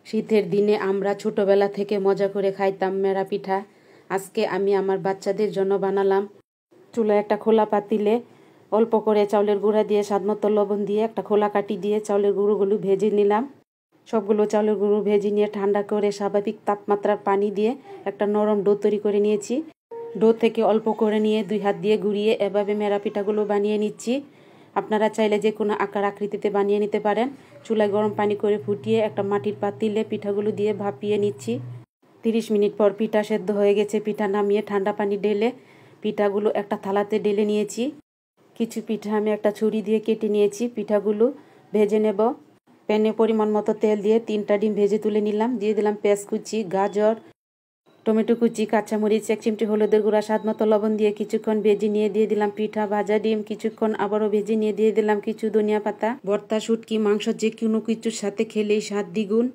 শীতের দিনে আমরা ছোটবেলা থেকে মজা করে খাইতাম মেরা পিঠা। আজকে আমি আমার বাচ্চাদের জন্য বানালাম। চুলায় একটা খোলা পাতিলে অল্প করে চাউলের গুঁড়া দিয়ে স্বাদমতো লবণ দিয়ে একটা খোলা কাঠি দিয়ে চাউলের গুঁড়োগুলো ভেজে নিলাম। সবগুলো চাউলের গুঁড়ো ভেজে নিয়ে ঠান্ডা করে স্বাভাবিক তাপমাত্রার পানি দিয়ে একটা নরম ডো তৈরি করে নিয়েছি। ডো থেকে অল্প করে নিয়ে 2 হাত দিয়ে ঘুরিয়ে এভাবে মেরা পিঠাগুলো বানিয়ে নিচ্ছি। আপনারা চাইলে যে কোনো আকার আকৃতিতে বানিয়ে নিতে পারেন। চুলায় গরম পানি করে ফুটিয়ে একটা মাটির পাতিলে পিঠাগুলো দিয়ে ভাপিয়ে নিচ্ছি। 30 মিনিট পর পিঠা সেদ্ধ হয়ে গেছে। পিঠা নামিয়ে ঠান্ডা পানি ঢেলে পিঠাগুলো একটা থালাতে ঢেলে নিয়েছি। কিছু পিঠা আমি একটা ছুরি দিয়ে কেটে নিয়েছি। পিঠাগুলো ভেজে নেব। প্যানে পরিমাণ মতো তেল দিয়ে 3টা ডিম ভেজে তুলে নিলাম। দিয়ে দিলাম পেঁয়াজ কুচি, গাজর, টমেটো কুচি, কাঁচামরিচ, 1 চিমটি হলুদের গুঁড়া, স্বাদমতো লবণ দিয়ে কিছুক্ষণ ভেজে নিয়ে দিয়ে দিলাম পিঠা ভাজা ডিম। কিছুক্ষণ আবারও ভেজে নিয়ে দিয়ে দিলাম কিছু ধনিয়া পাতা। ভর্তা, শুটকি, মাংস যে কোনো কিছুর সাথে খেলেই স্বাদ দ্বিগুণ।